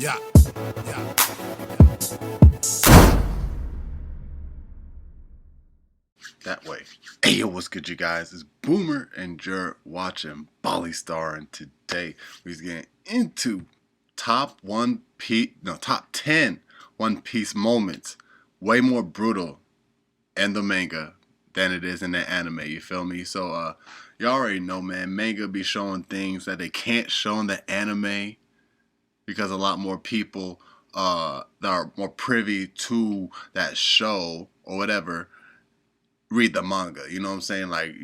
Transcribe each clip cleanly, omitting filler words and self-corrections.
Yeah. Yeah. That way. Hey, yo, what's good, you guys? It's Boomer and you're watching Bali Star, and today we're getting into top 10 One Piece moments. Way more brutal in the manga than it is in the anime, you feel me? So, you already know, man, manga be showing things that they can't show in the anime because a lot more people that are more privy to that show or whatever read the manga. You know what I'm saying? Like,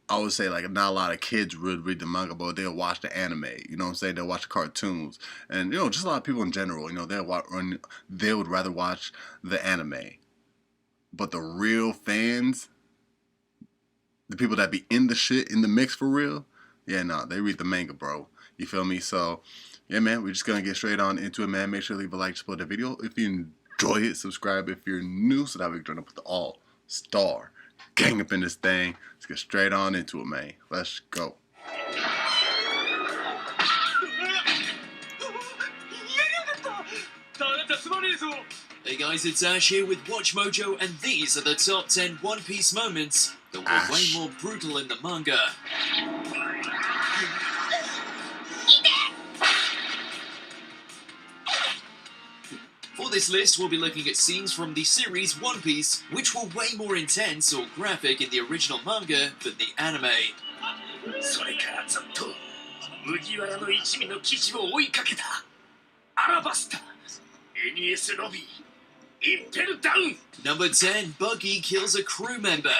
I would say like not a lot of kids would read the manga, but they'll watch the anime. You know what I'm saying? They'll watch the cartoons, and just a lot of people in general. They would rather watch the anime. But the real fans, the people that be in the shit in the mix for real, yeah, no, they read the manga, bro. You feel me? So, yeah, man, we're just gonna get straight on into it, man. Make sure to leave a like, support the video if you enjoy it. Subscribe if you're new, so that we can join up with the all-star gang up in this thing. Let's get straight on into it, man. Let's go. Hey guys, it's Ash here with Watch Mojo, and these are the top 10 One Piece moments that were way more brutal in the manga. For this list, we'll be looking at scenes from the series One Piece, which were way more intense or graphic in the original manga than the anime. Number 10, Buggy kills a crew member.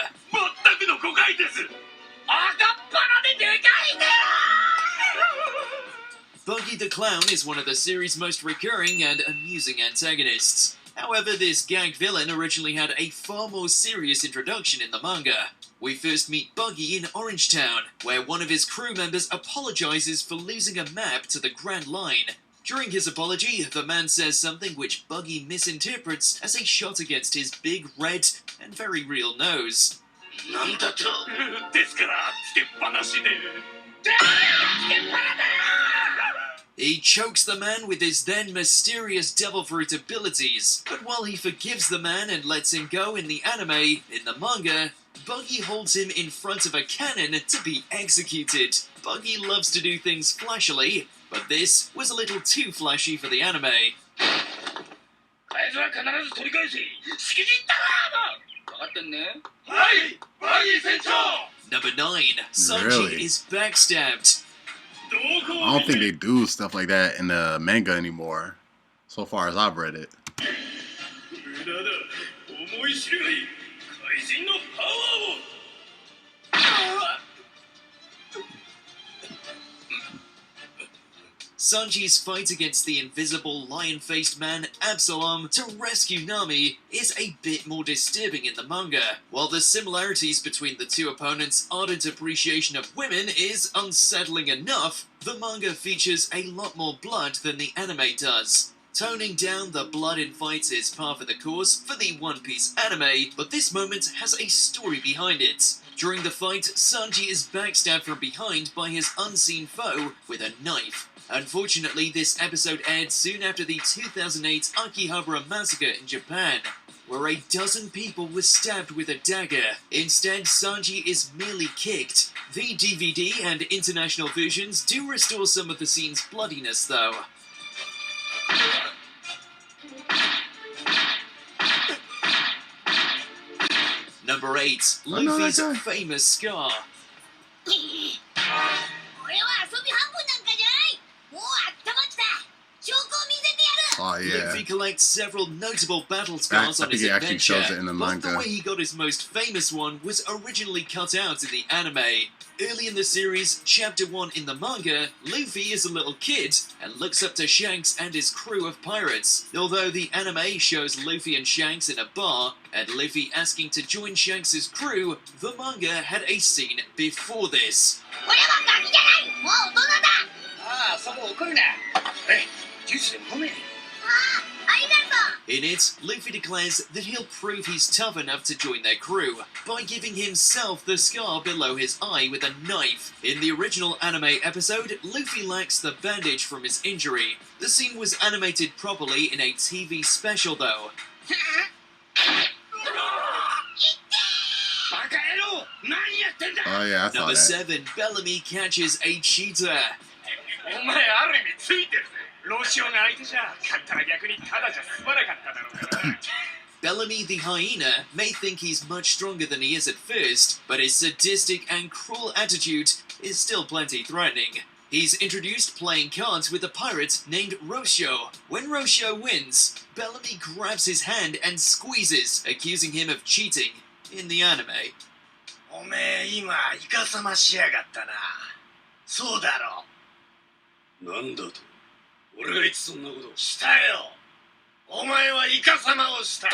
Buggy the Clown is one of the series' most recurring and amusing antagonists. However, this gag villain originally had a far more serious introduction in the manga. We first meet Buggy in Orange Town, where one of his crew members apologizes for losing a map to the Grand Line. During his apology, the man says something which Buggy misinterprets as a shot against his big, red, and very real nose. He chokes the man with his then mysterious devil fruit abilities, but while he forgives the man and lets him go in the anime, in the manga, Buggy holds him in front of a cannon to be executed. Buggy loves to do things flashily, but this was a little too flashy for the anime. Number 9, Sanji is backstabbed. I don't think they do stuff like that in the manga anymore, so far as I've read it. Sanji's fight against the invisible lion-faced man Absalom to rescue Nami is a bit more disturbing in the manga. While the similarities between the two opponents' ardent appreciation of women is unsettling enough, the manga features a lot more blood than the anime does. Toning down the blood in fights is par for the course for the One Piece anime, but this moment has a story behind it. During the fight, Sanji is backstabbed from behind by his unseen foe with a knife. Unfortunately, this episode aired soon after the 2008 Akihabara massacre in Japan, where a dozen people were stabbed with a dagger. Instead, Sanji is merely kicked. The DVD and international versions do restore some of the scene's bloodiness, though. Number 8, Luffy's famous scar. Oh, yeah. Luffy collects several notable battle scars on his adventure, actually shows it in the manga. But the way he got his most famous one was originally cut out in the anime. Early in the series, Chapter 1 in the manga, Luffy is a little kid and looks up to Shanks and his crew of pirates. Although the anime shows Luffy and Shanks in a bar, and Luffy asking to join Shanks' crew, the manga had a scene before this. In it, Luffy declares that he'll prove he's tough enough to join their crew by giving himself the scar below his eye with a knife. In the original anime episode, Luffy lacks the bandage from his injury. The scene was animated properly in a TV special though. Oh yeah, I saw Number that. 7, Bellamy catches a cheetah. Bellamy the hyena may think he's much stronger than he is at first, but his sadistic and cruel attitude is still plenty threatening. He's introduced playing cards with a pirate named Rosho. When Rosho wins, Bellamy grabs his hand and squeezes, accusing him of cheating in the anime. おめえ今イカサマしやがったな。そうだろ。なんだと。俺がいつそんなことしたよ。お前はイカサマをした。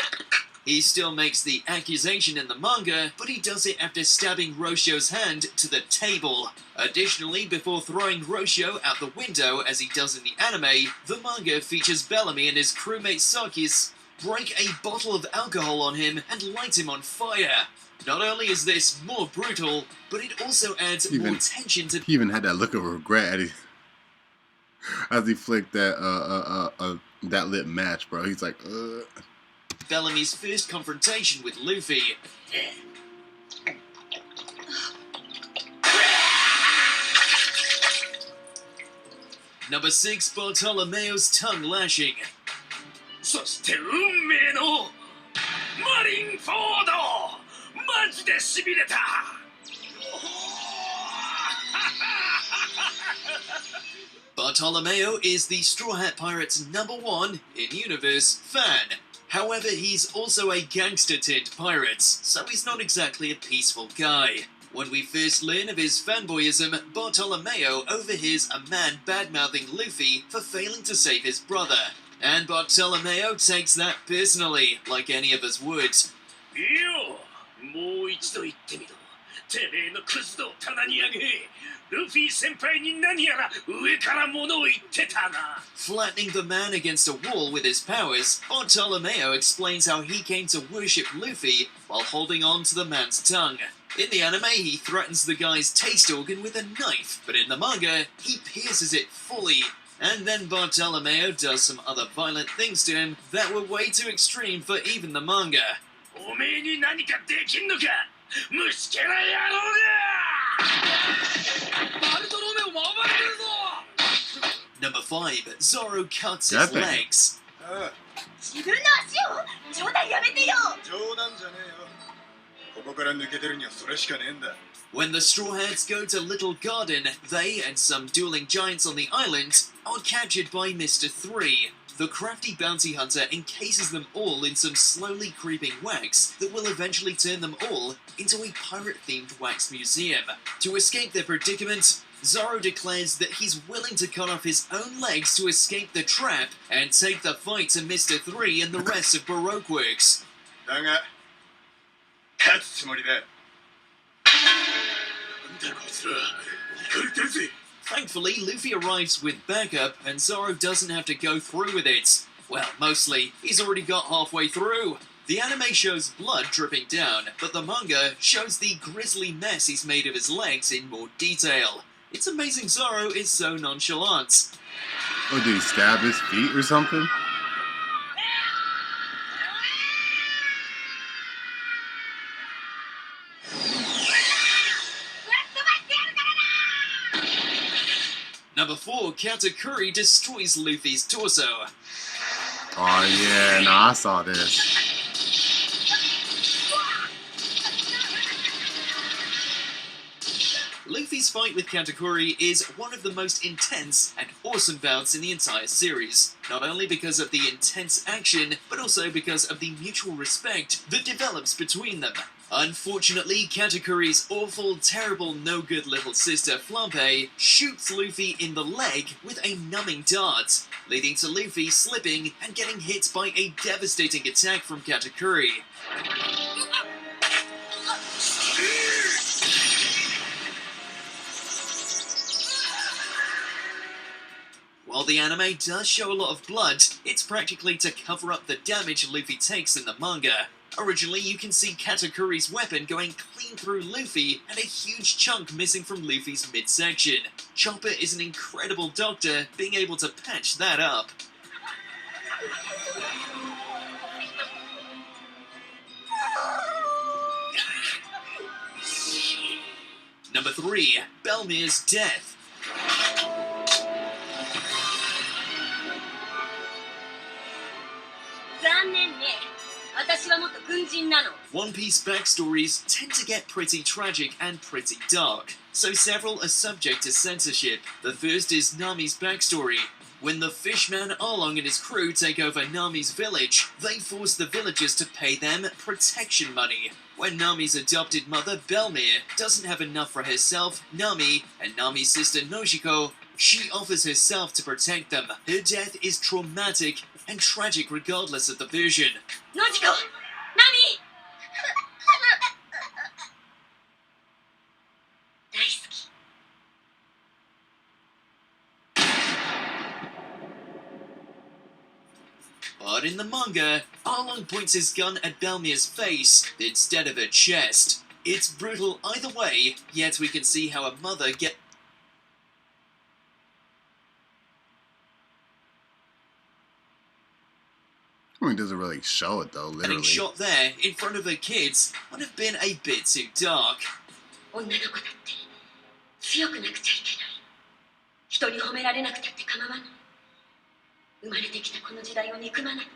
He still makes the accusation in the manga, but he does it after stabbing Rosho's hand to the table. Additionally, before throwing Rosho out the window as he does in the anime, the manga features Bellamy and his crewmate Sakis break a bottle of alcohol on him and light him on fire. Not only is this more brutal, but it also adds more tension to... He even had that look of regret as he flicked that that lit match, bro. He's like, Bellamy's first confrontation with Luffy. Number 6, Bartolomeo's tongue lashing. そして運命のマリンフォードマジでしびれた Bartolomeo is the Straw Hat Pirates' #1 in-universe fan. However, he's also a gangster-turned pirate, so he's not exactly a peaceful guy. When we first learn of his fanboyism, Bartolomeo overhears a man bad-mouthing Luffy for failing to save his brother. And Bartolomeo takes that personally, like any of us would. いいよもう一度言ってみろてめえのクズの棚にあげルフィ先輩に何やら上から物を言ってたな Flattening the man against a wall with his powers, Bartolomeo explains how he came to worship Luffy while holding on to the man's tongue. In the anime, he threatens the guy's taste organ with a knife, but in the manga, he pierces it fully. And then Bartolomeo does some other violent things to him that were way too extreme for even the manga. おめえに何かできんのか虫けら野郎がバルトロメオも暴れてるぞ Number 5, Zoro cuts his Nothing. legs. 自分の足を冗談やめてよ冗談じゃねえよここから抜けてるにはそれしかねえんだ When the Straw Hats go to Little Garden, they and some dueling giants on the island are captured by Mr. 3. The crafty bounty hunter encases them all in some slowly creeping wax that will eventually turn them all into a pirate-themed wax museum. To escape their predicament, Zoro declares that he's willing to cut off his own legs to escape the trap and take the fight to Mr. 3 and the rest of Baroque Works. だが勝つつもりだなんだこいつら行かれてるぜ Thankfully, Luffy arrives with backup and Zoro doesn't have to go through with it. Well, mostly, he's already got halfway through. The anime shows blood dripping down, but the manga shows the grisly mess he's made of his legs in more detail. It's amazing Zoro is so nonchalant. oh, did he stab his feet or something? Number 4, Katakuri destroys Luffy's torso. Oh yeah, no, I saw this. Luffy's fight with Katakuri is one of the most intense and awesome bouts in the entire series, not only because of the intense action, but also because of the mutual respect that develops between them. Unfortunately, Katakuri's awful, terrible, no-good little sister Flampe shoots Luffy in the leg with a numbing dart, leading to Luffy slipping and getting hit by a devastating attack from Katakuri. While the anime does show a lot of blood, it's practically to cover up the damage Luffy takes in the manga. Originally, you can see Katakuri's weapon going clean through Luffy and a huge chunk missing from Luffy's midsection. Chopper is an incredible doctor, being able to patch that up. Number 3. Belmir's death. One Piece backstories tend to get pretty tragic and pretty dark, so several are subject to censorship. The first is Nami's backstory. When the Fishman Arlong and his crew take over Nami's village, they force the villagers to pay them protection money. When Nami's adopted mother, Belmir, doesn't have enough for herself, Nami, and Nami's sister Nojiko, she offers herself to protect them. Her death is traumatic and tragic regardless of the version. Nojiko! Nami! 大好き But in the manga, Arlong points his gun at Belmir's face instead of her chest. It's brutal either way, yet we can see how a mother gets I mean, it doesn't really show it though, getting literally. shot there in front of her kids would have been a bit too dark. 女の子だって強くなくちゃいけない人に褒められなくたって構わない生まれてきたこの時代を憎まないで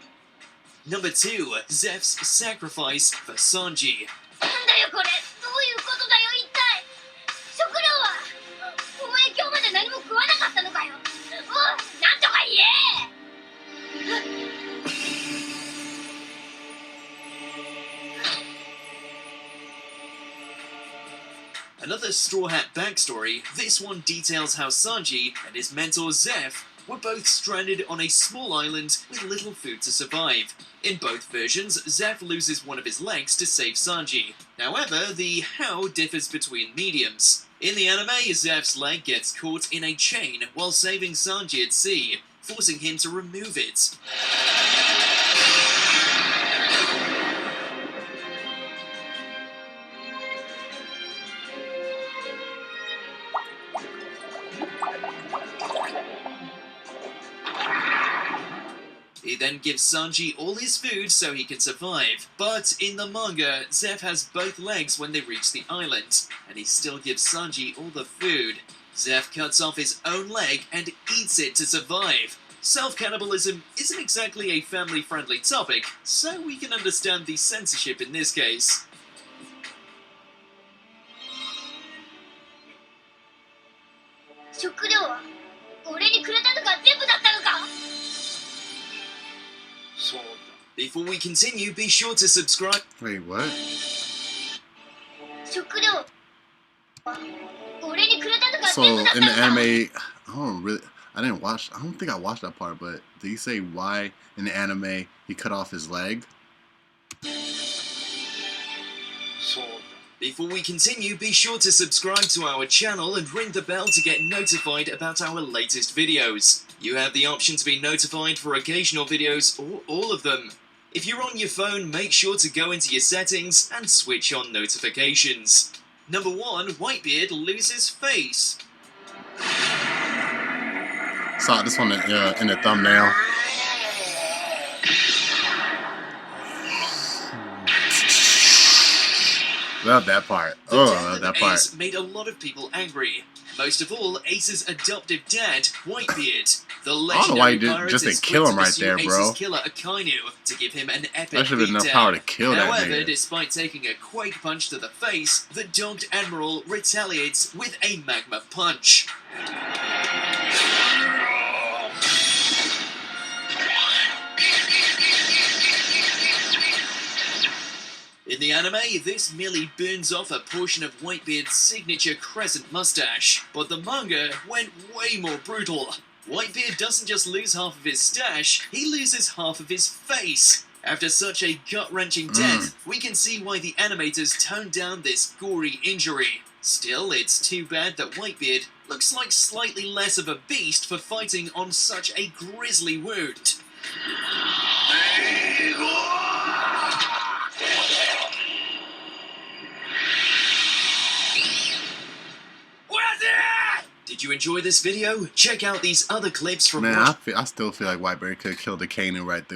Number 2. Zeph's sacrifice for Sanji. なんだよこれどういうことだよ一体食料はお前今日まで何も食わなかったのかよなんとか言え Another Straw Hat backstory, this one details how Sanji and his mentor Zeph were both stranded on a small island with little food to survive. In both versions, Zeph loses one of his legs to save Sanji. However, the how differs between mediums. In the anime, Zeph's leg gets caught in a chain while saving Sanji at sea, forcing him to remove it. He then gives Sanji all his food so he can survive. But in the manga, Zeph has both legs when they reach the island, and he still gives Sanji all the food. Zeph cuts off his own leg and eats it to survive. Self-cannibalism isn't exactly a family-friendly topic, so we can understand the censorship in this case. 食料は俺にくれたのが全部だったのか そうだ Before we continue, be sure to subscribe. Wait, what? 食料は俺にくれたのが So 全部だった in の the か anime, I don't think I watched that part, but did he say why in the anime he cut off his leg? そうだ Before we continue, be sure to subscribe to our channel and ring the bell to get notified about our latest videos. You have the option to be notified for occasional videos or all of them. If you're on your phone, make sure to go into your settings and switch on notifications. Number 1, Whitebeard loses face. Saw this one in the thumbnail. Love that part. The Oh, death love of that part. Ace made a lot of people angry. Most of all, Ace's adoptive dad, Whitebeard. The I don't know why legendary you pirate just is didn't kill quick him to right pursue there, bro. Ace's killer Akainu to give him an epic That should have been enough beatdown. power to kill that However, nigga. despite taking a quake punch to the face, the dogged admiral retaliates with a magma punch. In the anime, this merely burns off a portion of Whitebeard's signature crescent mustache, but the manga went way more brutal. Whitebeard doesn't just lose half of his stash, he loses half of his face. After such a gut-wrenching death, we can see why the animators toned down this gory injury. Still, it's too bad that Whitebeard looks like slightly less of a beast for fighting on such a grisly wound. Did you enjoy this video? Check out these other clips from Man, I still feel like Whitebeard could have killed the Kanan right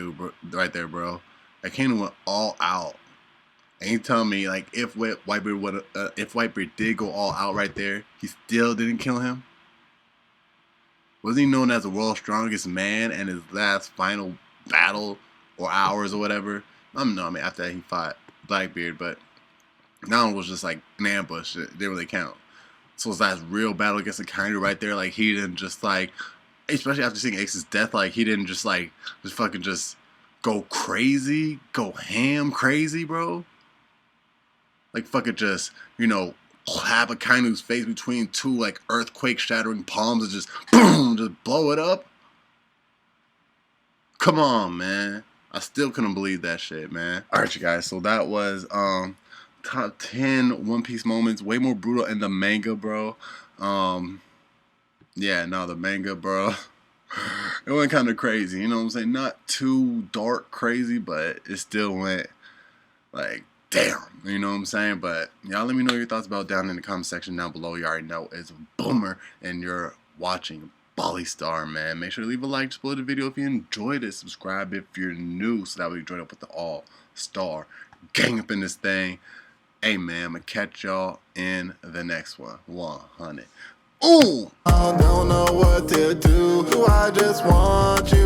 there, bro. Like Kanan went all out. And you tell me, like, if Whitebeard did go all out right there, he still didn't kill him? Was he known as the world's strongest man and his last final battle or hours or whatever? I mean, after that he fought Blackbeard, but that one was just like an ambush. It didn't really count. So his last real battle against the Kainu right there, like, he didn't just, like, especially after seeing Ace's death, like, he didn't just, like, just go crazy, go ham crazy, bro. Like, fucking just, you know, clap a Kainu's face between two, like, earthquake-shattering palms and just, boom, just blow it up. Come on, man. I still couldn't believe that shit, man. Alright, you guys, so that was, top 10 One Piece moments. Way more brutal in the manga, bro. Yeah, no, the manga, bro. It went kind of crazy, you know what I'm saying? Not too dark crazy, but it still went, like, damn, you know what I'm saying? But y'all let me know your thoughts about down in the comment section down below. You already know it's Boomer, and you're watching Bali Star, man. Make sure to leave a like, just below the video if you enjoyed it. Subscribe if you're new, so that way you join up with the all-star gang up in this thing. Hey, man, I'm going to catch y'all in the next one. 100. Ooh! I don't know what to do. I just want you.